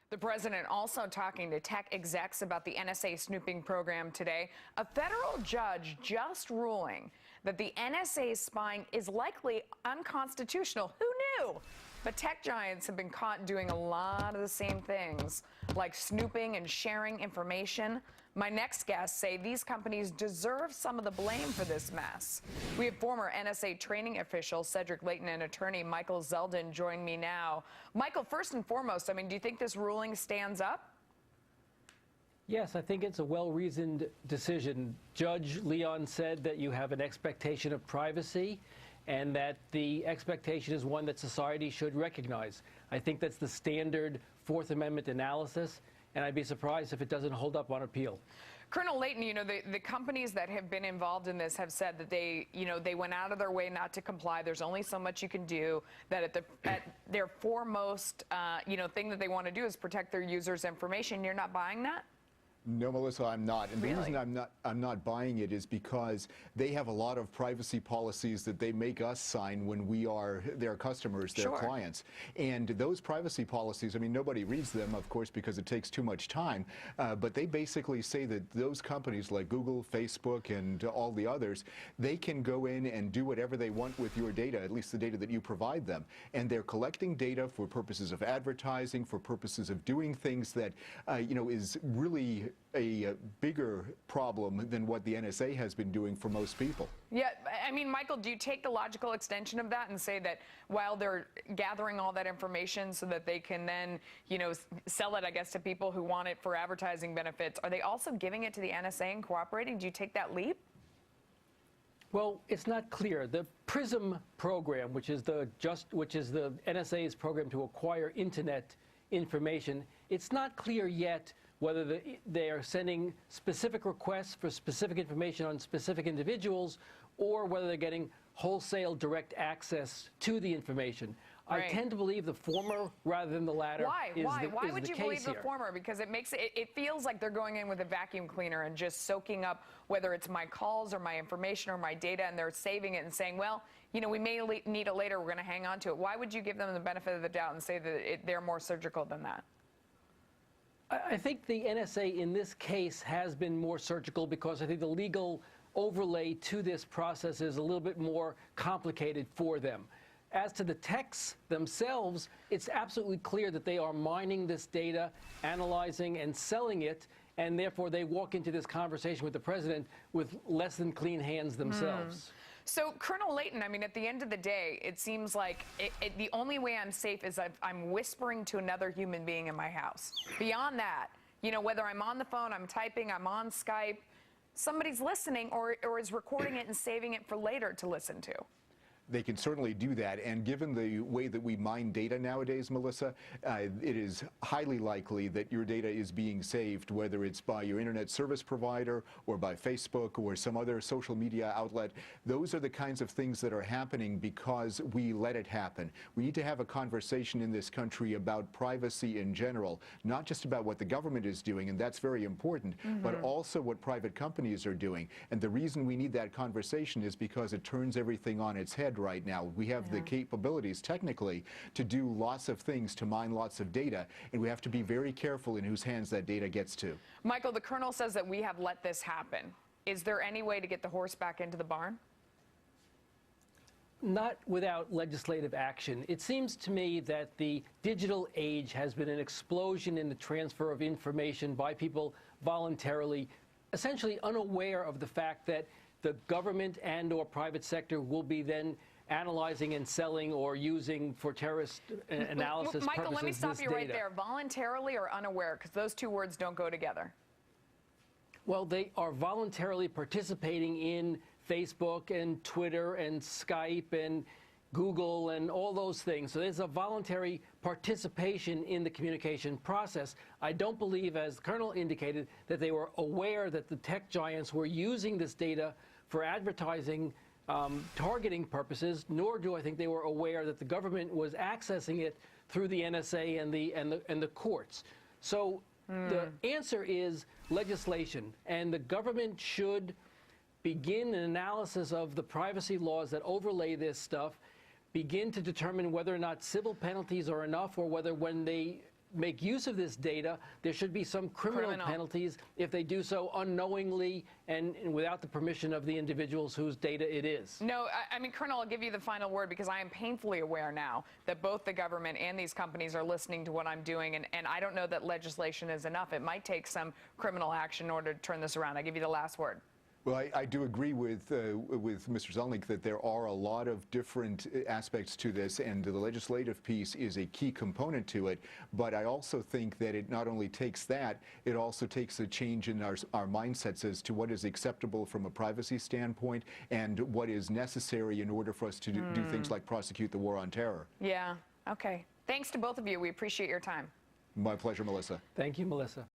The president also talking to tech execs about the NSA snooping program today. A federal judge just ruling that the NSA's spying is likely unconstitutional. Who knew? But tech giants have been caught doing a lot of the same things, like snooping and sharing information. My next guests say these companies deserve some of the blame for this mess. We have former NSA training official Cedric Leighton and attorney Michael Zeldin join me now. Michael, first and foremost, do you think this ruling stands up? Yes, I think it's a well-reasoned decision. Judge Leon said that you have an expectation of privacy and that the expectation is one that society should recognize. I think that's the standard Fourth Amendment analysis, and I'd be surprised if it doesn't hold up on appeal. Colonel Leighton, the companies that have been involved in this have said that they went out of their way not to comply. There's only so much you can do. That at their foremost, thing that they want to do is protect their users' information. You're not buying that? No, Melissa, I'm not. And really? The reason I'm not buying it is because they have a lot of privacy policies that they make us sign when we are their customers, their clients. And those privacy policies, nobody reads them, of course, because it takes too much time. But they basically say that those companies like Google, Facebook, and all the others, they can go in and do whatever they want with your data, at least the data that you provide them. And they're collecting data for purposes of advertising, for purposes of doing things that, is really a bigger problem than what the NSA has been doing for most people. Yeah, Michael, do you take the logical extension of that and say that while they're gathering all that information so that they can then, sell it, I guess, to people who want it for advertising benefits, are they also giving it to the NSA and cooperating? Do you take that leap? Well, it's not clear. The PRISM program, which is the NSA's program to acquire internet information, it's not clear yet whether they are sending specific requests for specific information on specific individuals or whether they're getting wholesale direct access to the information. Right. I tend to believe the former rather than the latter. Why? Why would you believe the here. former? Because it feels like they're going in with a vacuum cleaner and just soaking up whether it's my calls or my information or my data, and they're saving it and saying, well, we may need it later, we're going to hang on to it. Why would you give them the benefit of the doubt and say that they're more surgical than that? I think the NSA in this case has been more surgical because I think the legal overlay to this process is a little bit more complicated for them. As to the techs themselves, it's absolutely clear that they are mining this data, analyzing and selling it, and therefore they walk into this conversation with the president with less than clean hands themselves. So, Colonel Leighton, at the end of the day, it seems like the only way I'm safe is if I'm whispering to another human being in my house. Beyond that, whether I'm on the phone, I'm typing, I'm on Skype, somebody's listening or is recording it and saving it for later to listen to. They can certainly do that, and given the way that we mine data nowadays, Melissa, it is highly likely that your data is being saved, whether it's by your internet service provider or by Facebook or some other social media outlet. Those are the kinds of things that are happening because we let it happen. We need to have a conversation in this country about privacy in general, not just about what the government is doing, and that's very important, but also what private companies are doing. And the reason we need that conversation is because it turns everything on its head right now. We have the capabilities technically to do lots of things, to mine lots of data, and we have to be very careful in whose hands that data gets to. Michael, the colonel says that we have let this happen. Is there any way to get the horse back into the barn? Not without legislative action. It seems to me that the digital age has been an explosion in the transfer of information by people voluntarily, essentially unaware of the fact that the government and or private sector will be then analyzing and selling or using for terrorist analysis Michael, purposes. Let me stop you right there. Voluntarily or unaware? Because those two words don't go together. Well, they are voluntarily participating in Facebook and Twitter and Skype and Google and all those things. So there's a voluntary participation in the communication process. I don't believe, as the Colonel indicated, that they were aware that the tech giants were using this data for advertising targeting purposes, nor do I think they were aware that the government was accessing it through the NSA and the courts. So the answer is legislation, and the government should begin an analysis of the privacy laws that overlay this stuff, begin to determine whether or not civil penalties are enough or whether when they make use of this data, there should be some criminal penalties if they do so unknowingly and without the permission of the individuals whose data it is. No, I mean, Colonel, I'll give you the final word because I am painfully aware now that both the government and these companies are listening to what I'm doing, and I don't know that legislation is enough. It might take some criminal action in order to turn this around. I give you the last word. Well, I do agree with Mr. Zeldin that there are a lot of different aspects to this, and the legislative piece is a key component to it. But I also think that it not only takes that, it also takes a change in our mindsets as to what is acceptable from a privacy standpoint and what is necessary in order for us to do things like prosecute the war on terror. Yeah. Okay. Thanks to both of you. We appreciate your time. My pleasure, Melissa. Thank you, Melissa.